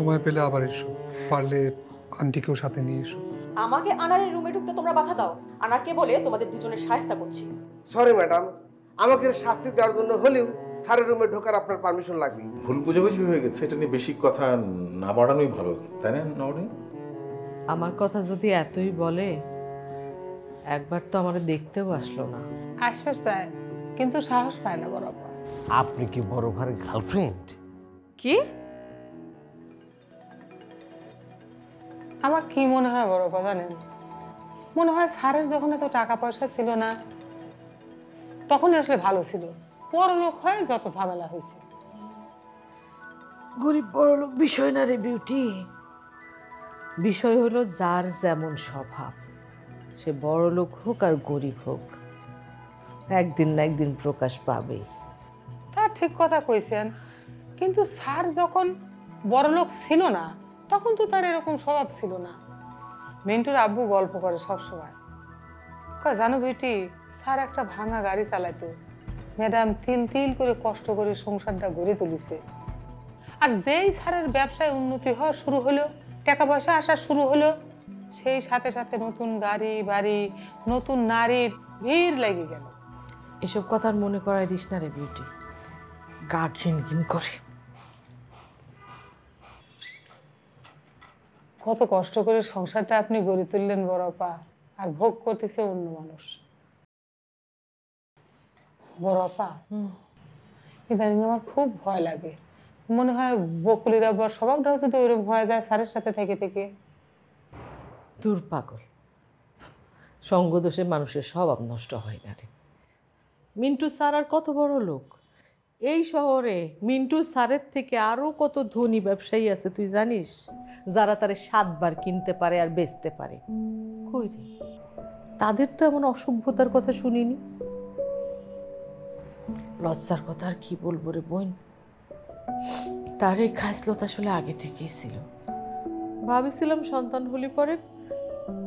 সময় পেলে আবার এসো, পারলে আন্টিকেও সাথে নিয়ে এসো। আমাকে আনারের রুমে ঢুকতে তোমরা বাধা দাও। আনারকে বলে তোমাদের দুজনের শায়েস্তা করছি। সরি ম্যাডাম, আমাকে শাস্তি দেওয়ার জন্য হলেও স্যারের রুমে ঢোকার আপনার পারমিশন লাগবে। ভুল বোঝাবুঝি হয়ে গেছে, এটা নিয়ে বেশি কথা না বাড়ানোই ভালো, তাই না নবনী? আমার কথা যদি এতই বলে, একবার তো আমার দেখতেও আসলো না। আসবে স্যার, কিন্তু সাহস পায় না বড় আপা। আপনি কি বড় ভাইয়ের গার্লফ্রেন্ড? কি? আমার কি মনে হয় বড় আপা জানেন, মনে হয় স্যারের যখন এত টাকা পয়সা ছিল না তখনই আসলে ভালো ছিল, বড়লোক হয়ে যত ঝামেলা হয়েছে। গরিব বড়লোক বিষয় না রে বিউটি, বিষয় হলো যার যেমন স্বভাব, সে বড়লোক হোক আর গরিব হোক, একদিন না একদিন প্রকাশ পাবেই। তা ঠিক কথা কইছেন, কিন্তু স্যার যখন বড়লোক ছিল না তখন তো তার এরকম স্বভাব ছিল না। মিন্টুর আব্বু গল্প করে সবসময়, কয় জানো বেটি, স্যার একটা ভাঙা গাড়ি চালাইতো, ম্যাডাম তিল তিল করে কষ্ট করে সংসারটা গড়ে তুলিছে। আর যেই স্যারের ব্যবসায় উন্নতি হওয়া শুরু হলো, টাকা পয়সা আসা শুরু হলো, সেই সাথে সাথে নতুন গাড়ি বাড়ি, নতুন নারীর ভিড় লেগে গেল। এসব কথা আর মনে করাই দিস না রে বিউটি, গা ঘিন ঘিন করে। কত কষ্ট করে সংসারটা আপনি গড়ে তুললেন বড় আপা, আর ভোগ করতেছে অন্য মানুষ। বড় আপা, ইদানিং আমার খুব ভয় লাগে, মনে হয় বকুলির আবার স্বভাবটাও যদি ওইরকম হয়ে যায় স্যারের সাথে থেকে থেকে। দূর পাগল, সঙ্গদোষে মানুষের স্বভাব নষ্ট হয় না রে। মিন্টু স্যার আর কত বড় লোক, এই শহরে মিন্টু স্যারের থেকে আরও কত ধনী ব্যবসায়ী আছে তুই জানিস, যারা তারে 7 বার কিনতে পারে আর বেচতে পারে। কই রে, তাদের তো এমন অসভ্যতার কথা শুনিনি। লজ্জার কথা আর কি বলবো রে বোন, তার এই খাসলত আসলে আগে থেকেই ছিল। ভাবেছিলাম সন্তান হলে পরে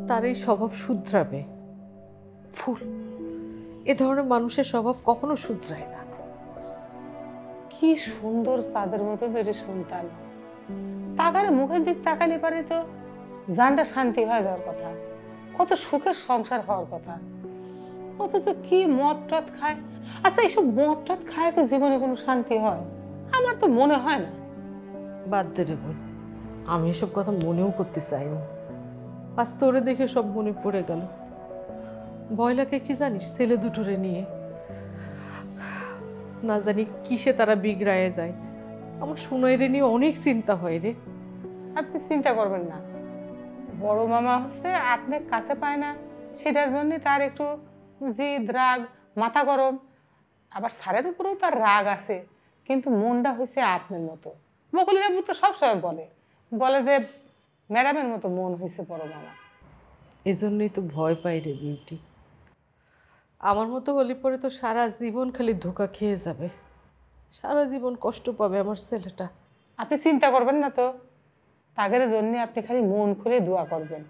তার এই স্বভাব শুধরাবে, ফুল এ ধরনের মানুষের স্বভাব কখনো শুধরায় না। কি সুন্দর চাঁদের মতো বেড়ে সন্তান, তাকারে মুখের দিক তাকালে পারে তো জানটা শান্তি হয়ে যাওয়ার কথা, কত সুখের সংসার হওয়ার কথা, অথচ কি মদ টদ খায়। আচ্ছা, এইসব মদ টদ খায় কি জীবনে কোনো শান্তি হয়? আমার তো মনে হয় না। বাদ দে রে বোন, আমি এসব কথা মনেও করতে চাইনি। আজ তোরে দেখে সব মনে পড়ে গেল। ভয় লাগে কি জানিস, ছেলে দুটোরে নিয়ে না জানি কিসে তারা বিগড়ায় যায়। আমার সুনয়রে নিয়ে অনেক চিন্তা হয় রে। আপনি চিন্তা করবেন না, বড় মামা হচ্ছে আপনার কাছে পায় না, সেটার জন্য তার একটু জিদ রাগ মাথা গরম। আবার স্যারের উপরেও তার রাগ আছে, কিন্তু মনটা হয়েছে আপনার মতো। বকুলের আব্বু তো সবসময় বলে বলে যে ম্যাডামের মতো মন হয়েছে বড় মামার। এই জন্যই তো ভয় পাই রে বিউটি, আমার মতো হলে পরে তো সারা জীবন খালি ধোকা খেয়ে যাবে, সারা জীবন কষ্ট পাবে আমার ছেলেটা। আপনি চিন্তা করবেন না তো, তাদের জন্য আপনি খালি মন খুলে দোয়া করবেন।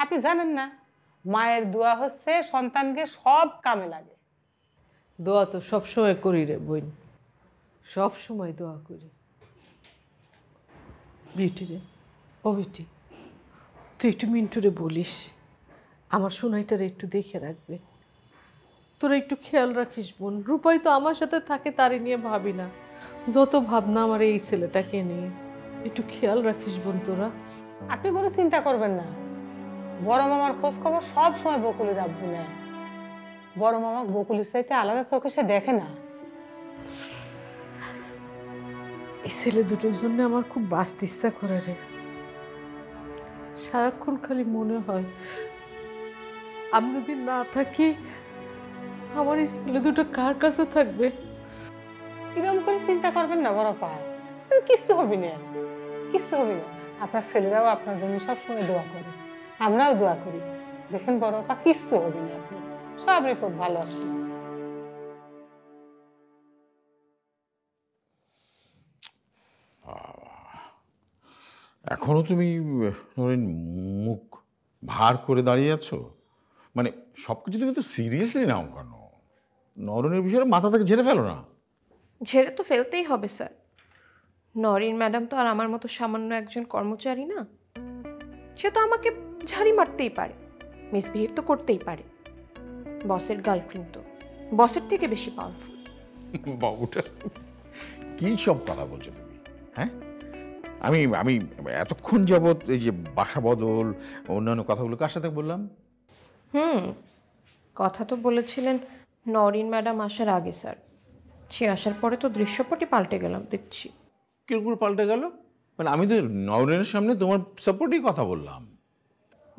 আপনি জানেন না, মায়ের দোয়া হচ্ছে সন্তানকে সব কামে লাগে। দোয়া তো সবসময় করি রে বোন, সব সময় দোয়া করি। বিউটি রে, ও বিউটি, তুই একটু মিন্টুরে বলিস আমার সোনাইটারে একটু দেখে রাখবে। তোরা একটু খেয়াল রাখিস বোন। রূপাই তো আমার সাথে থাকে, তারে নিয়ে ভাবি না, যত ভাবনা আমার এই ছেলেটাকে নিয়ে। একটু খেয়াল রাখিস বোন তোরা। আপনি কোনো চিন্তা করবেন না, বড় মামার খোঁজ খবর সব সময় বকুলের আব্বু নেয়। বড় মামা বকুলের চাইতে আলাদা চোখে সে দেখে না। এই ছেলে দুটোর জন্য আমার খুব বাঁচতে ইচ্ছা করে রে। সারাক্ষণ খালি মনে হয় আমি যদি না থাকি আমার এই ছেলে দুটো কার কাছে থাকবে। এরকম করে চিন্তা করবেন না বড় পা, কিচ্ছু হবে না, কিচ্ছু হবে না। আপনার ছেলেরাও আপনার জন্য সবসময় দোয়া করে, আমরাও দোয়া করি। দেখেন বড় পা, কিচ্ছু হবে না, আপনার সব রিপোর্ট ভালো আসবে। এখনো তুমি নরেন মুখ ভার করে দাঁড়িয়ে আছো? মানে সব কিছু তুমি তো সিরিয়াসলি নাও কেন? নরনের বিষয়ে মাথা থেকে ঝেড়ে ফেলো না। ঝেড়ে তো ফেলতেই হবে স্যার, নরিন ম্যাডাম তো আর আমার মতো সামান্য একজন কর্মচারী না। সে তো আমাকে ঝাড়ি মারতেই পারে, মিসবিহেভ তো করতেই পারে। বসের গার্লফ্রেন্ড তো বসের থেকে বেশি পাওয়ারফুল। বাবুটা কি সব কথা বলছো তুমি? হ্যাঁ, আমি আমি এতক্ষণ যাবৎ এই যে বাসা বদল অন্যান্য কথাগুলো কার সাথে বললাম? কথা তো বলেছিলেন নরিন ম্যাডাম আসার আগে স্যার। সে আসার পরে তো দৃশ্যপটই পাল্টে গেলাম দেখছি। কিরকম পাল্টে গেল? মানে আমি তো নরেনের সামনে তোমার সাপোর্টই কথা বললাম।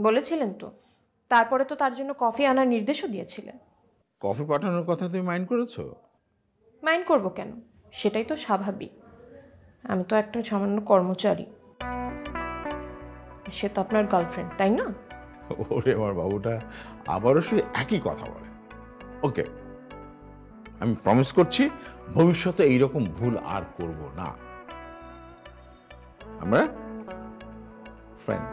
বলেছিলেন তো, তারপরে তো তার জন্য কফি আনার নির্দেশও দিয়েছিলেন। কফি পাঠানোর কথা তুমি মাইন্ড করেছো? মাইন্ড করব কেন, সেটাই তো স্বাভাবিক। আমি তো একটা সামান্য কর্মচারী, সে তো আপনার গার্লফ্রেন্ড, তাই না? ওরে আমার বাবুটা আবারও সে একই কথা বলে। ওকে, আমি প্রমিস করছি ভবিষ্যতে এইরকম ভুল আর করব না। আমরা ফ্রেন্ড।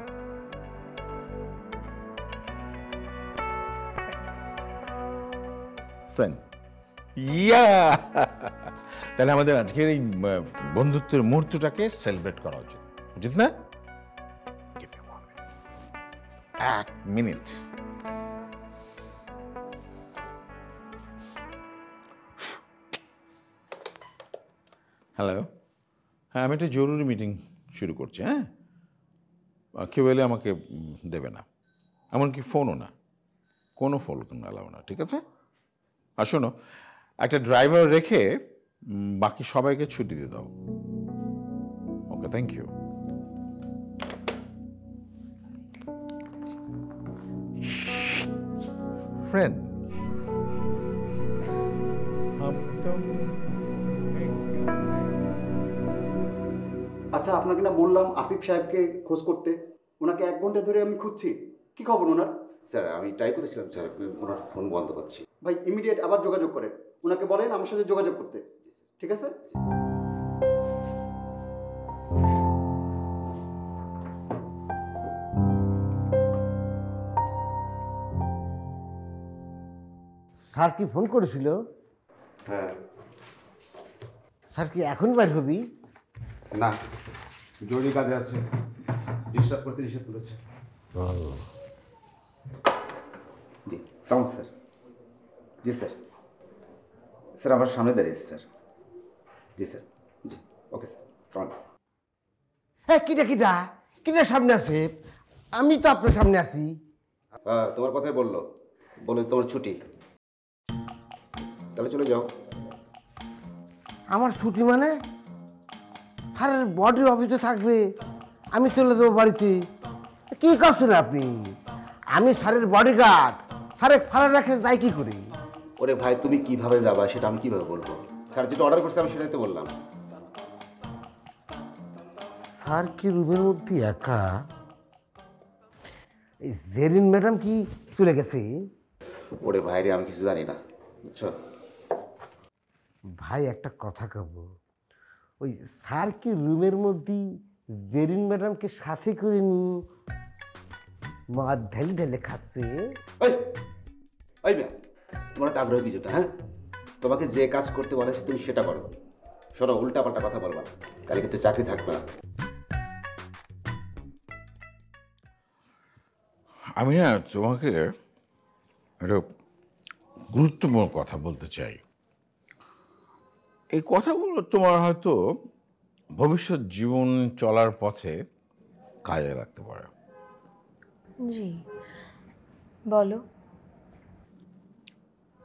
ফ্রেন্ড, ইয়া। তাহলে আমাদের আজকের এই বন্ধুত্বের মুহূর্তটাকে সেলিব্রেট করা উচিত, উচিত না? এক মিনিট। হ্যালো, হ্যাঁ আমি একটা জরুরি মিটিং শুরু করছি। হ্যাঁ, কেউ এলে আমাকে দেবে না, এমনকি ফোনও না, কোনো ফোন এলাও না, ঠিক আছে? আর শোনো, একটা ড্রাইভার রেখে বাকি সবাইকে ছুটি দিয়ে দাও। ওকে, থ্যাংক ইউ। ফ্রেন্ড, আচ্ছা, আপনাকে না বললাম আসিফ সাহেবকে খোঁজ করতে। ওনাকে 1 ঘন্টা ধরে আমি খুঁজছি। কি খবর ওনার? স্যার আমি ট্রাই করেছিলাম স্যার, ওনার ফোন বন্ধ পাচ্ছি। ভাই ইমিডিয়েট আবার যোগাযোগ করেন, ওনাকে বলেন আমার সাথে যোগাযোগ করতে, ঠিক আছে? স্যার কি ফোন করেছিল? হ্যাঁ। স্যার কি এখন বাইর হবি? না, জরুরি কাজে আছে, ডিস্টার্ব করতে নিষেধ করেছে। জি সাউন্ড স্যার। জি স্যার। স্যার আমার সামনে দাঁড়িয়েছে স্যার। জি স্যার। জি ওকে স্যার, সাউন্ড। হ্যাঁ, কিটা কিটা কিটা সামনে আছে? আমি তো আপনার সামনে আছি। হ্যাঁ, তোমার কথাই বললো, বলে তোমার ছুটি, তাহলে চলে যাও। আমার ছুটি মানে? স্যারের বডি অফিসে থাকবে, আমি চলে যাবো বাড়িতে? কি করছেন আপনি? আমি স্যারের বডিগার্ড, স্যারের ফালা রেখে যাই কি করি? ওরে ভাই, তুমি কিভাবে যাবা সেটা আমি কিভাবে বলবো? স্যার যেটা অর্ডার করছে আমি সেটাই তো বললাম। স্যার কি রুমের মধ্যে একা? এই জেরিন ম্যাডাম কি চলে গেছে? ওরে ভাই রে, আমি কিছু জানি না, বুঝছো? ভাই একটা কথা কব, ওই স্যার কি রুমের মধ্যে জেরিন ম্যাডামকে সাথে করে নি মদ ঢেলে ঢেলে খাচ্ছে? ওই ওই মিয়া, তোমার তো আগ্রহ কিছুটা। হ্যাঁ, তোমাকে যে কাজ করতে বলেছে তুমি সেটা করো। শোনো, উল্টা পাল্টা কথা বলবা, কালকে কিন্তু চাকরি থাকবে না। আমি না তোমাকে একটা গুরুত্বপূর্ণ কথা বলতে চাই। এই কথাগুলো তোমার হয়তো ভবিষ্যৎ জীবন চলার পথে কাজে লাগতে পারে। জি বলো।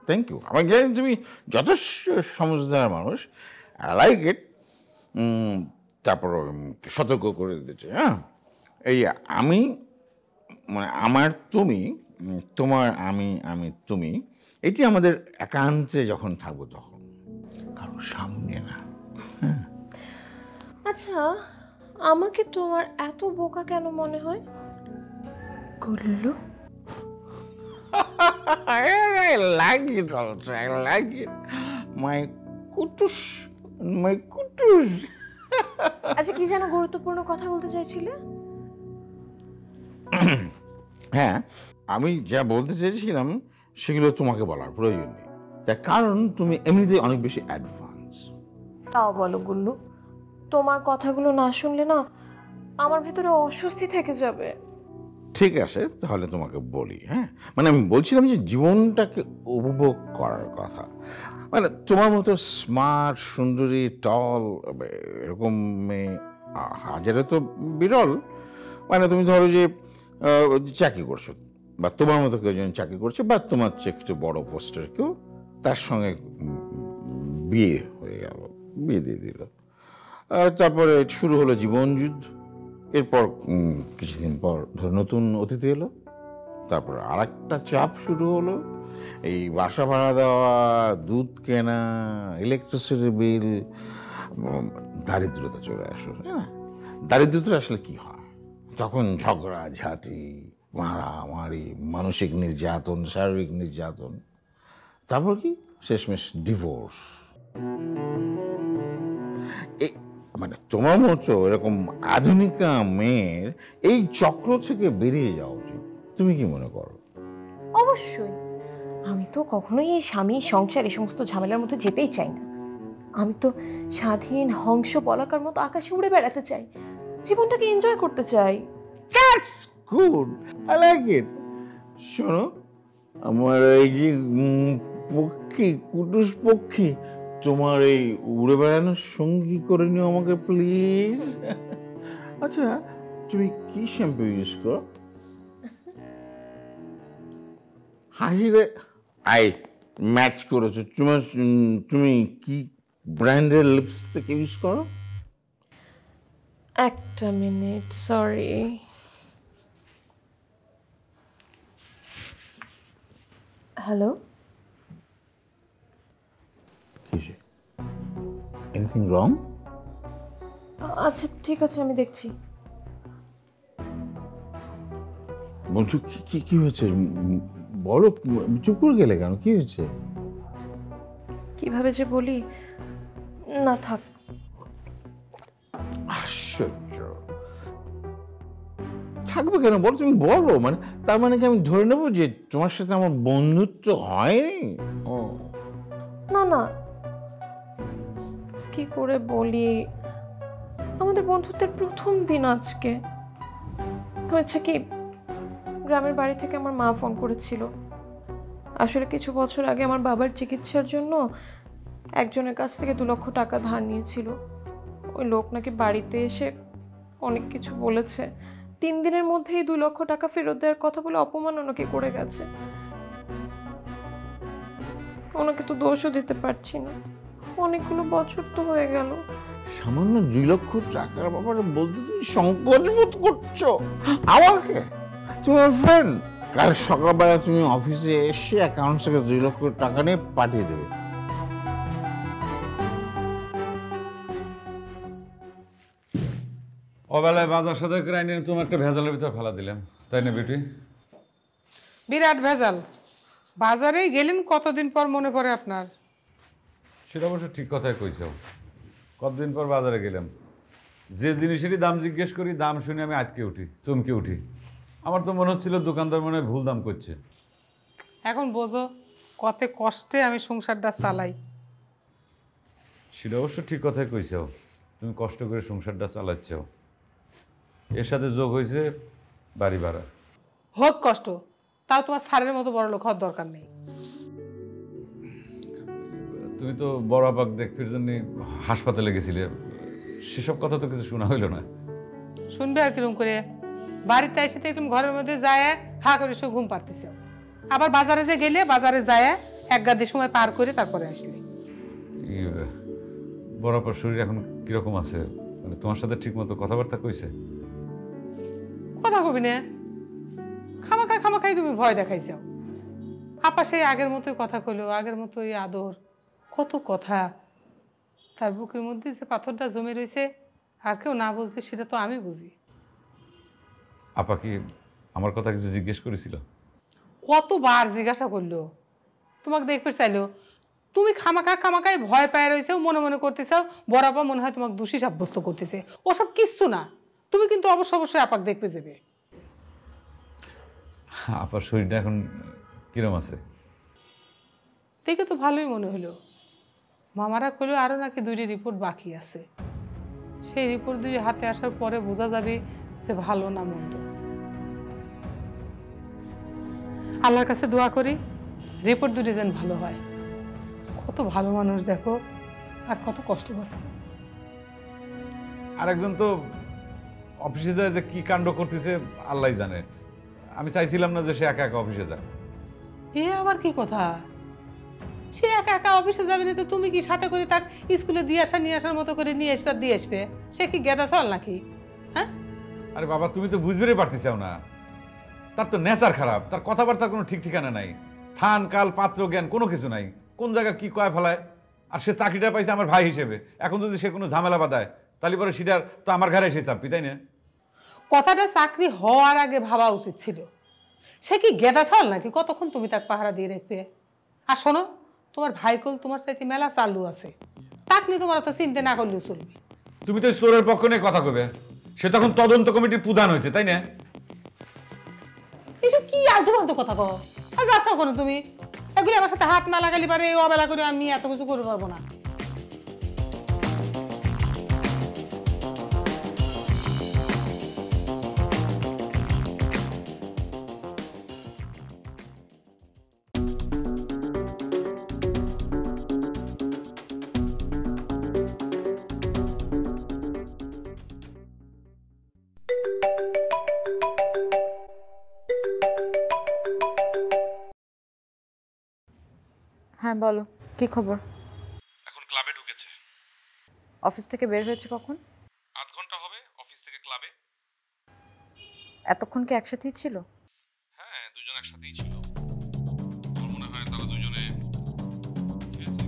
Thank you. আমি জানি তুমি যথেষ্ট সমঝদার মানুষ, আই লাইক ইট। তারপর সতর্ক করে দিতে চাই। হ্যাঁ, এই আমি মানে আমার তুমি, তোমার আমি, আমি তুমি, এটি আমাদের একান্তে যখন থাকবো তখন, কারো সামনে না। হ্যাঁ, আচ্ছা, আমাকে তোমার এত বোকা কেন মনে হয়? Gullu, I like it also. I like it. My kutus. My kutus. আচ্ছা কি যেন গুরুত্বপূর্ণ কথা বলতে চাইছিলে? হ্যাঁ, আমি যা বলতে চেয়েছিলাম সেগুলো তোমাকে বলার প্রয়োজন নেই, তার কারণ তুমি এমনিতেই অনেক বেশি অ্যাডভান্স। তাও বলো গুল্লু। তোমার কথাগুলো না শুনলে না আমার ভেতরে অস্বস্তি থেকে যাবে। ঠিক আছে, তাহলে তোমাকে বলি। হ্যাঁ, মানে আমি বলছিলাম যে জীবনটাকে উপভোগ করার কথা। মানে তোমার মতো স্মার্ট, সুন্দরী, টল এরকম মেয়ে হাজারে তো বিরল। মানে তুমি ধরো যে চাকরি করছো, বা তোমার মতো কেউ যেন চাকরি করছে, বা তোমার চেয়ে একটু বড় পোস্টের কেউ, তার সঙ্গে বিয়ে হয়ে গেল, বিয়ে দিয়ে দিল। তারপরে শুরু হলো জীবন যুদ্ধ। এরপর কিছুদিন পর ধরো নতুন অতিথি এলো, তারপর আর একটা চাপ শুরু হলো, এই বাসা ভাড়া দেওয়া, দুধ কেনা, ইলেকট্রিসিটি বিল, দারিদ্রতা চলে আসলো। হ্যাঁ, দারিদ্রতা আসলে কি হয়? তখন ঝগড়া ঝাঁটি, মারামারি, মানসিক নির্যাতন, শারীরিক নির্যাতন, তারপর কি শেষমেশ ডিভোর্স। মানে তোমার মতো এরকম আধুনিকা মেয়ের এই চক্র থেকে বেরিয়ে যাওয়া উচিত। তুমি কি মনে করো? অবশ্যই। আমি তো কখনোই এই স্বামী সংসার এই সমস্ত ঝামেলার মধ্যে যেতেই চাই না। আমি তো স্বাধীন হংস বলাকার মতো আকাশে উড়ে বেড়াতে চাই, জীবনটাকে এনজয় করতে চাই। That's good. I like it. শোনো, আমার এই যে পক্ষী, কুটুস পক্ষী, তোমার এই উড়ে বেড়ানোর সঙ্গী করে নিও আমাকে প্লিজ। আচ্ছা, তুমি কি শ্যাম্পু ইউজ করো? হাসিতে আই ম্যাচ করেছো। তুমি কি ব্র্যান্ডের লিপস্টিক ইউজ করো? একটা minute, sorry. Hello, anything wrong? আচ্ছা ঠিক আছে, আমি দেখছি। বলছো কি হয়েছে? বলো, চুপ করে গেলে কেন? কি হয়েছে? কিভাবে যে বলি, না থাক। আশ্চর্য, থাকবে কেন? বলো, তুমি বলো। মানে তার মানে কি আমি ধরে নেবো যে তোমার সাথে আমার বন্ধুত্ব হয়নি? ও না না, কি করে বলি, আমাদের বন্ধুত্বের প্রথম দিন আজকে। হয়েছে কি, গ্রামের বাড়ি থেকে আমার মা ফোন করেছিল। আসলে কিছু বছর আগে আমার বাবার চিকিৎসার জন্য একজনের কাছ থেকে 2 লক্ষ টাকা ধার নিয়েছিল। ওই লোক নাকি বাড়িতে এসে অনেক কিছু বলেছে। 3 দিনের মধ্যেই 2 লক্ষ টাকা ফেরত দেওয়ার কথা বলে অপমাননাকে করে গেছে। ওনাকে তো দোষও দিতে পারছি না, অনেকগুলো বছর তো হয়ে গেল। সামান্য 2 লক্ষ টাকার ব্যাপারে বলতে তুমি সংকোচ বোধ করছো আমাকে? তোমার ফ্রেন্ড, কাল সকালবেলা তুমি অফিসে এসে অ্যাকাউন্ট থেকে 2 লক্ষ টাকা নিয়ে পাঠিয়ে দেবে। অবেলায় বাজার সদাই করে আইনে তুমি একটা ভেজালের ভিতর ফেলা দিলাম, তাই না বিউটি? বিরাট ভেজাল। বাজারেই গেলেন কতদিন পর মনে পড়ে আপনার? সেটা অবশ্য ঠিক কথাই কইছ। কতদিন পর বাজারে গেলাম, যে জিনিসেরই দাম জিজ্ঞেস করি, দাম শুনে আমি আটকে উঠি, চমকে উঠি। আমার তো মনে হচ্ছিল দোকানদার মনে হয় ভুল দাম করছে। এখন বোঝো কত কষ্টে আমি সংসারটা চালাই। সেটা অবশ্য ঠিক কথাই কইছ, তুমি কষ্ট করে সংসারটা চালাচ্ছ। এর সাথে যোগ হয়েছে বাড়ি ভাড়া। হোক কষ্ট, তাও তোমার স্যারের মতো বড় লোক হওয়ার দরকার নেই। তুমি তো বড় আপাক দেখবার জন্য হাসপাতালে গেছিলে, সেসব কথা তো কিছু শোনা হইল না। শুনবে আর কিরম করে? বাড়িতে এসে একদম ঘরের মধ্যে যায় হা করে সে ঘুম পারতেছে। আবার বাজারে যে গেলে বাজারে যায় এক গাদি সময় পার করে তারপরে আসলে। বড় আপার শরীর এখন কিরকম আছে? মানে তোমার সাথে ঠিক মতো কথাবার্তা কইছে? কথা কবি না, খামাখাই তুমি ভয় দেখাইছো। আপা সেই আগের মতোই কথা কইলো, আগের মতোই আদর, কত কথা। তার বুকের মধ্যে যে পাথরটা জমে রয়েছে আর কেউ না বুঝলে সেটা তো আমি বুঝি। আপা কি আমার কথা কিছু জিজ্ঞেস করেছিল? কতবার জিজ্ঞাসা করলো, তোমাকে দেখতে চাইলো। তুমি খামাখাই ভয় পায় রয়েছে, মনে মনে করতেছাও বড় আপা মনে হয় তোমাকে দোষী সাব্যস্ত করতেছে। ওসব কিচ্ছু না, তুমি কিন্তু অবশ্যই আপাকে দেখতে যাবে। আপার শরীরটা এখন কিরম আছে? দেখে তো ভালোই মনে হলো। মামারা কইলো আরো নাকি 2টি রিপোর্ট বাকি আছে। সেই রিপোর্ট দুই হাতে আসার পরে বোঝা যাবে যে ভালো না মন্দ। আল্লাহর কাছে দোয়া করি রিপোর্ট দুটি যেন ভালো হয়। কত ভালো মানুষ দেখো, আর কত কষ্ট পাচ্ছে। আরেকজন তো অফিসে যায় যে কি কাণ্ড করতেছে আল্লাহ জানে। আমি চাইছিলাম না যে সে একা একা অফিসে যায়। এ আবার কি কথা? সে একা একা অফিসে যাবে না তো তুমি কি সাথে করে তার স্কুলে দিয়ে আসা নিয়ে আসার মতো করে নিয়ে আসবে দিয়ে আসবে? সে কি গেদা চল নাকি? হ্যাঁ আরে বাবা, তুমি তো বুঝবেই পারতেছাও না। তার তো নেচার খারাপ, তার কথাবার্তার কোনো ঠিক ঠিকানা নাই, স্থান কাল পাত্র জ্ঞান কোনো কিছু নাই, কোন জায়গা কি কয় ফেলায়। আর সে চাকরিটা পাইছে আমার ভাই হিসেবে, এখন যদি সে কোনো ঝামেলা বাঁধায় তাহলে পরে সেটার তো আমার ঘরে এসে চাপি, তাই না? কথাটা চাকরি হওয়ার আগে ভাবা উচিত ছিল। সে কি গেদা চাল নাকি কতক্ষণ তুমি তাকে পাহারা দিয়ে রাখবে? আর শোনো, তোমার ভাইকল তোমার সাথে মেলা চালু আছে, তাক নিয়ে তোমার তো চিন্তা না করলেও চলবে। তুমি তো চোরের পক্ষ নিয়ে কথা কবে, সে তখন তদন্ত কমিটির প্রধান হয়েছে, তাই না? এসব কি আলতু ফালতু কথা কও? আজ আসো কোনো তুমি এগুলি আমার সাথে হাত না লাগালি পারে অবেলা করে আমি এত কিছু করতে পারবো না। হ্যাঁ বলো, কি খবর? এখন ক্লাবে ঢুকেছে। অফিস থেকে বের হয়েছে কখন? আধ ঘন্টা হবে অফিস থেকে ক্লাবে। এতক্ষণ কি একসাথেই ছিল? হ্যাঁ, দুজন একসাথেই ছিল। আমার মনে হয় তারা দুজনে খেয়েছে।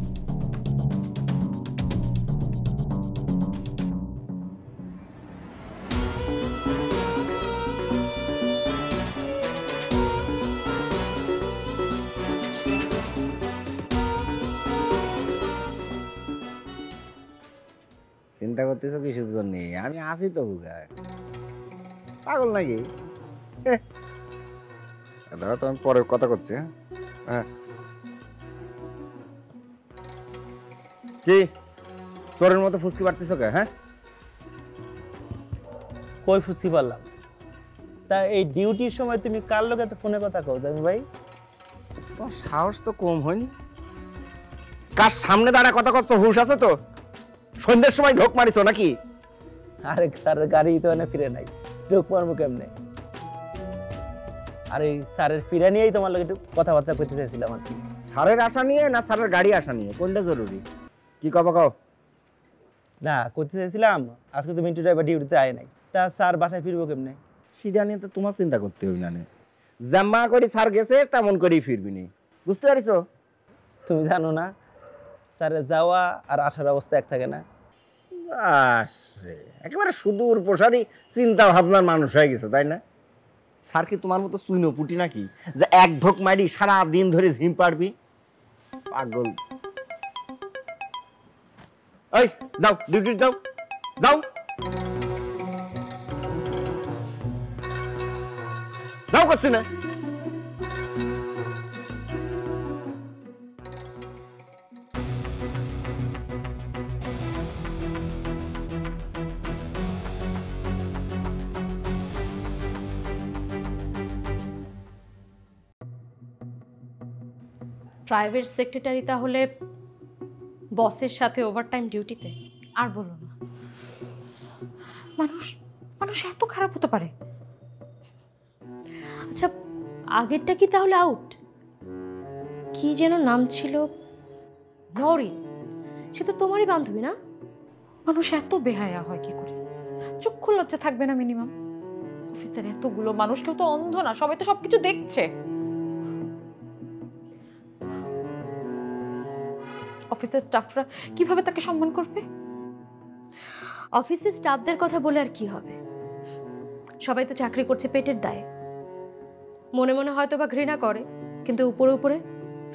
চিন্তা করতেছো কিসের জন্য? আমি আছি তো বুগায়, পাগল নাকি? দাঁড়া তো, আমি পরে কথা করছি। হ্যাঁ কি চোরের মতো ফুসকি পারতেছো কে? হ্যাঁ কই ফুসকি পারলাম? তা এই ডিউটির সময় তুমি কার লোক এত ফোনে কথা কও জামি ভাই? তোমার সাহস তো কম হয়নি। কার সামনে দাঁড়া কথা করছো? হুঁশ আছে তো? সন্ধ্যের সময় ঢোক মারিছো নাকি? আরে তার গাড়ি তো এনে ফিরে নাই, ঢোক মারবো কেমনে? আর এই স্যারের ফিরে নিয়েই তোমার লোক একটু কথাবার্তা করতে চাইছিলাম আর কি। স্যারের আশা নিয়ে না স্যারের গাড়ি আসা নিয়ে, কোনটা জরুরি? কি কবা কও? না করতে চাইছিলাম, আজকে তো মিন্টু ড্রাইভার ডিউটিতে আয় নাই, তা স্যার বাসায় ফিরবো কেমনে? সেটা নিয়ে তো তোমার চিন্তা করতে হইল না। জাম্মা করে স্যার গেছে তেমন করেই ফিরবি নি, বুঝতে পারিছো? তুমি জানো না স্যারের যাওয়া আর আসার অবস্থা এক থাকে না। একেবারে সুদূর প্রসারী চিন্তা ভাবনার মানুষ হয়ে গেছে, তাই না? স্যার কি তোমার মতো চুইনো পুটি নাকি যে এক ঢোক মারি সারা দিন ধরে ঝিম পারবি? পাগল। এই যাও, ডিউটি যাও, যাও যাও, করছি না? প্রাইভেট সেক্রেটারি তাহলে বসের সাথে ওভারটাইম ডিউটিতে? আর বলো না, মানুষ মানুষ এত খারাপ হতে পারে? আচ্ছা, আগেরটা কি তাহলে আউট? কি যেন নাম ছিল, নরিন, সে তো তোমারই বান্ধবী না? মানুষ এত বেহায়া হয় কি করে? চক্ষু লজ্জা থাকবে না মিনিমাম? অফিসের এতগুলো মানুষ, কেউ তো অন্ধ না, সবাই তো সবকিছু দেখছে। অফিসের স্টাফরা কিভাবে তাকে সম্মান করবে? অফিসের স্টাফদের কথা বলে আর কি হবে? সবাই তো চাকরি করছে পেটের দায়ে। মনে মনে হয়তো বা ঘৃণা করে, কিন্তু উপরে উপরে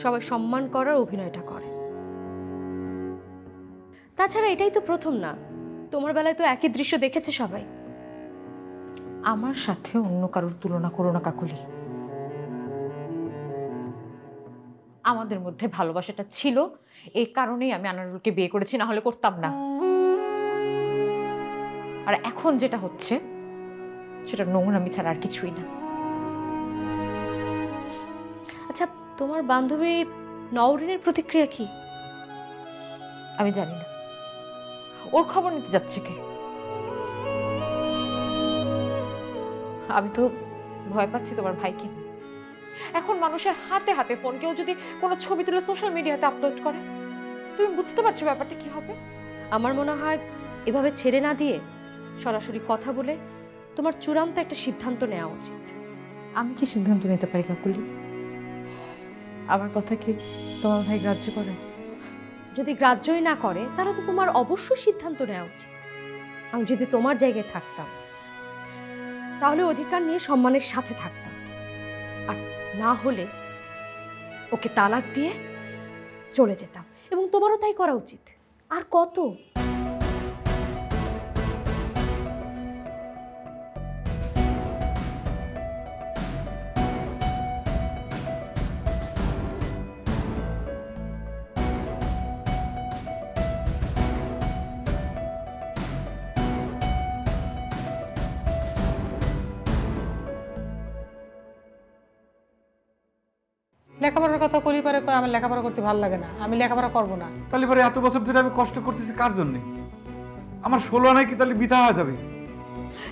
সবাই সম্মান করার অভিনয়টা করে। তাছাড়া এটাই তো প্রথম না, তোমার বেলায় তো একই দৃশ্য দেখেছে সবাই। আমার সাথে অন্য কারোর তুলনা করো না কাকুলি। আমাদের মধ্যে ভালোবাসাটা ছিল, এই কারণেই আমি আনারুলকে বিয়ে করেছি, না হলে করতাম না। আর এখন যেটা হচ্ছে সেটা নোংরামি ছাড়া আর কিছুই না। আচ্ছা, তোমার বান্ধবী নওরিনের প্রতিক্রিয়া কি? আমি জানি না ওর খবর নিতে যাচ্ছে কে। আমি তো ভয় পাচ্ছি তোমার ভাইকে নিয়ে। এখন মানুষের হাতে হাতে ফোন, কেউ যদি কোনো ছবি তুলে সোশ্যাল মিডিয়াতে আপলোড করে, তুমি বুঝতে পারছো ব্যাপারটা কি হবে? আমার মনে হয় এভাবে ছেড়ে না দিয়ে সরাসরি কথা বলে তোমার চূড়ান্ত একটা সিদ্ধান্ত নেওয়া উচিত। আমি কি সিদ্ধান্ত নিতে পারি কাকুলি? আমার কথা কি তোমার ভাই গ্রাহ্য করে? যদি গ্রাহ্যই না করে তাহলে তো তোমার অবশ্যই সিদ্ধান্ত নেওয়া উচিত। আমি যদি তোমার জায়গায় থাকতাম তাহলে অধিকার নিয়ে সম্মানের সাথে থাকতাম, আর না হলে ওকে তালাক দিয়ে চলে যেতাম, এবং তোমারও তাই করা উচিত। আর কত? লেখাপড়ার কথা করি পারে কয় আমার লেখাপড়া করতে ভালো লাগে না, আমি লেখাপড়া করব না। তাহলে পরে এত বছর ধরে আমি কষ্ট করতেছি কার জন্যে? আমার 16 আনায় কি তাহলে বৃথা হয়ে যাবে?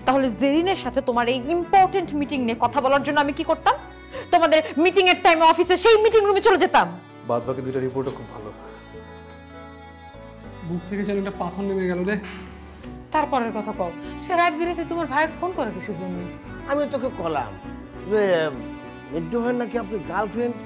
তাহলে জেরিনের সাথে তোমার এই ইম্পর্টেন্ট মিটিং নিয়ে কথা বলার জন্য আমি কি করতাম? তোমাদের মিটিং এর টাইমে অফিসে সেই মিটিং রুমে চলে যেতাম। বাদ বাকি দুইটা রিপোর্টও খুব ভালো। বুক থেকে যেন একটা পাথর নেমে গেল রে। তারপরের কথা কও, সে রাত বিরেতে তোমার ভাই ফোন করে কিসের জন্য? আমি তোকে কলাম যে মিন্টু ভাই নাকি আপনি গার্লফ্রেন্ড